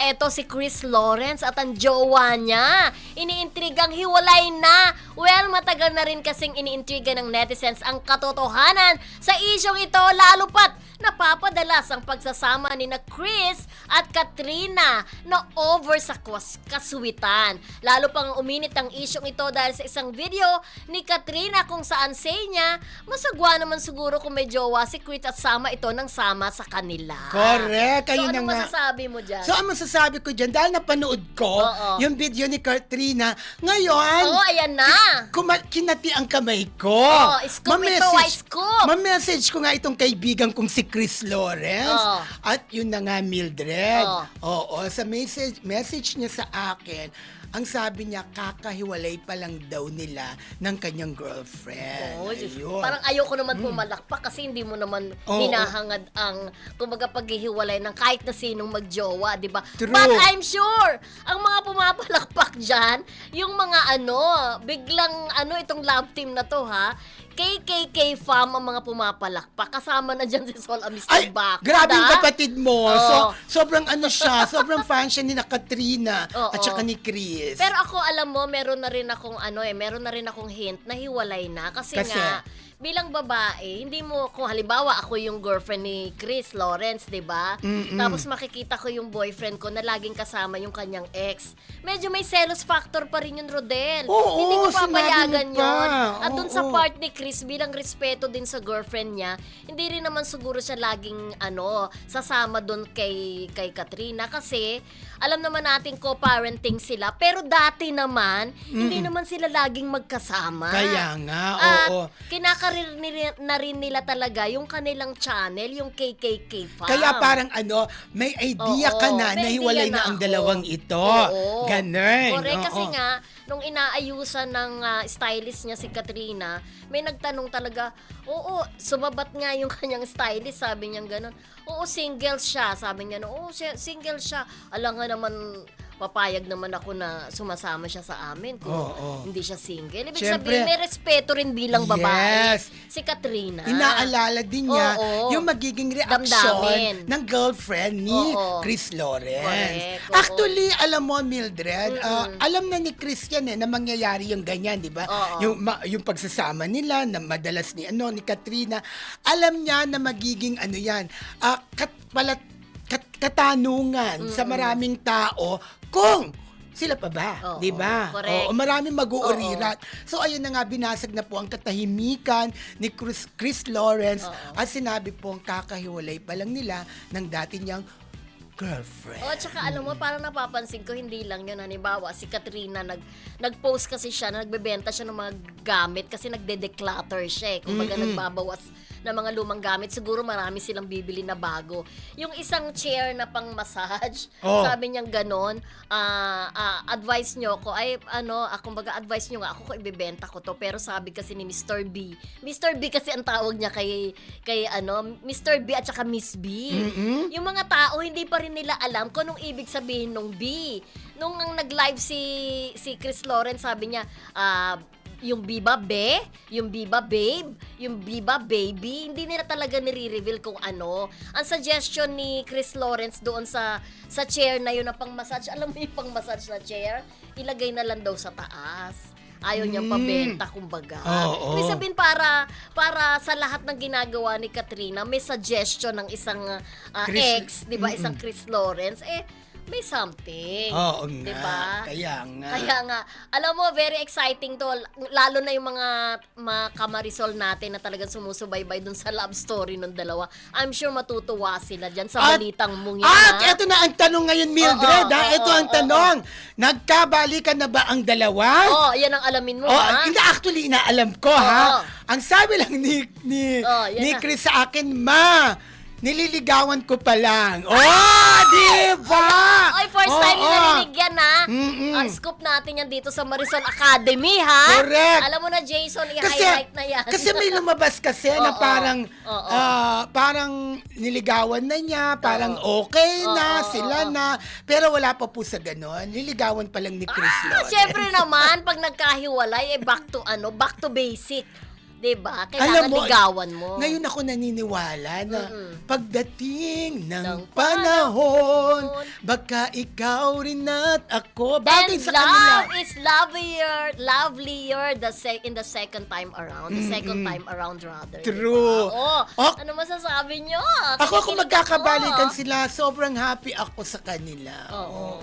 eto si Chris Lawrence at ang jowa niya. Iniintrigang hiwalay na. Well, matagal na rin kasing iniintriga ng netizens ang katotohanan sa isyong ito, lalo pat napapadalas ang pagsasama ni na Chris at Katrina na over sa kaswitan. Lalo pang uminit ang isyong ito dahil sa isang video ni Katrina kung saan say niya, masagwa naman siguro kung may jowa si Chris at sama ito ng sama sa kanila. Correct. So, Ayun ano na nga. masasabi mo dyan? So, ang masasabi ko dyan, dahil napanood ko yung video ni Katrina, ngayon, ayan na. Kinati ang kamay ko. Scoop ito, scoop. Ma-message ko nga itong kaibigan kong si Chris Lawrence. At yun na nga, Mildred. Oo, sa message niya sa akin, ang sabi niya, kakahiwalay pa lang daw nila ng kanyang girlfriend. Ayun. Parang ayoko naman pumalakpak kasi hindi mo naman hinahangad ang kumbaga paghihiwalay ng kahit na sinong magjowa, di ba? True. But I'm sure, ang mga pumapalakpak dyan, yung mga biglang itong love team na to ha, KKK fam ang mga pumapalakpak. Kasama na dyan si Sol Amistig Bacda. Grabe yung kapatid mo. So, sobrang sobrang fan siya ni na Katrina at saka ni Chris. Pero ako, alam mo, meron na rin akong hint na hiwalay na. Kasi nga, bilang babae, hindi mo, kung halimbawa ako yung girlfriend ni Chris Lawrence, di ba? Tapos makikita ko yung boyfriend ko na laging kasama yung kanyang ex. Medyo may selos factor pa rin yun, Rodel. Hindi ko papayagan yun. At dun sa part ni Chris, bilang respeto din sa girlfriend niya, hindi rin naman siguro siya laging sasama dun kay Katrina. Kasi, alam naman natin co-parenting sila. Pero dati naman, hindi naman sila laging magkasama. Kaya nga, oo. At na rin nila talaga yung kanilang channel, yung KKK Fam. Kaya parang may idea ka na na hiwalay na ang dalawang ito. Ganun. Correct. Kasi nga, nung inaayusan ng stylist niya si Katrina, may nagtanong talaga, sumabat nga yung kanyang stylist, sabi niya gano'n. Single siya. Sabi niya, single siya. Alam nga naman, papayag naman ako na sumasama siya sa amin kung hindi siya single. Ibig sabihin, may respeto rin bilang babae. Si Katrina. Inaalala din niya yung magiging reaksyon ng girlfriend ni Chris Lawrence. Correct. Actually, alam mo, Mildred, alam na ni Chris yan na mangyayari yung ganyan, di ba? Yung pagsasama nila na madalas ni Katrina, alam niya na magiging yan, katanungan sa maraming tao kung sila pa ba, di ba? Correct. Maraming mag-uurirat. So ayun na nga, binasag na po ang katahimikan ni Chris Lawrence at sinabi pong kakahiwalay pa lang nila ng dati niyang girlfriend. Tsaka alam mo, parang napapansin ko, hindi lang yun. Halimbawa, si Katrina, nag-post kasi siya, nagbebenta siya ng mga gamit kasi nagde-declutter siya Kumbaga nagbabawas ng mga lumang gamit. Siguro marami silang bibili na bago. Yung isang chair na pang massage, sabi niyang ganon, advice nyo ko, kumbaga advice nyo nga, ako ibebenta ko to. Pero sabi kasi ni Mr. B, Mr. B kasi ang tawag niya kay Mr. B at saka Miss B. Yung mga tao, hindi pa rin nila alam kung anong ibig sabihin nung B. Nung ang nag-live si Chris Lawrence, sabi niya, yung Biba Be, yung Biba Babe, yung Biba Baby, hindi nila talaga nire-reveal kung ano. Ang suggestion ni Chris Lawrence doon sa chair na yun na pang-massage, alam mo yung pang-massage na chair, ilagay na lang daw sa taas. Ayaw niyang pabenta, kumbaga. Ibig sabihin, para sa lahat ng ginagawa ni Katrina, may suggestion ng isang ex, di ba? Isang Chris Lawrence, may something. Oo nga. Diba? Kaya nga. Alam mo, very exciting to. Lalo na yung mga kamarisol natin na talagang sumusubaybay dun sa love story ng dalawa. I'm sure matutuwa sila dyan sa balitang mong yan. At eto na ang tanong ngayon, Mildred. Ito ang tanong. Nagkabalikan na ba ang dalawa? Yan ang alamin mo, Actually, inaalam ko, ha? Ang sabi lang ni Chris sa akin, nililigawan ko pa lang. Diba? First time narinig yan, ha? Scoop natin yan dito sa Marisol Academy, ha? Correct. Alam mo na, Jason, i-highlight na yan. Kasi may lumabas kasi na parang niligawan na niya, parang okay na, sila na, pero wala pa po sa ganon. Niligawan pa lang ni Chris Lawrence. Siyempre naman, pag nagkahiwalay, back to basic. Diba? Kailangan ligawan mo. Ngayon ako naniniwala na pagdating ng Ng panahon, baka ikaw rin at ako. Bagay And sa kanila. love is lovelier in the second time around. The second time around rather. True. Diba? Oh, Oh. ano masasabi nyo? Ako Kinikilig kung magkakabalikan sila, sobrang happy ako sa kanila. Oo.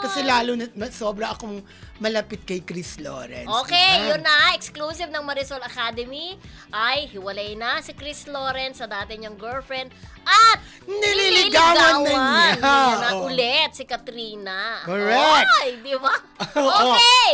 Kasi lalo na sobra akong malapit kay Chris Lawrence. Okay, diba? yun na. Exclusive ng Marisol Academy ay hiwalay na si Chris Lawrence sa dati niyang girlfriend at Nililigawan na niya. na Oo. ulit si Katrina. Correct. Ay, di ba? Oo. Okay.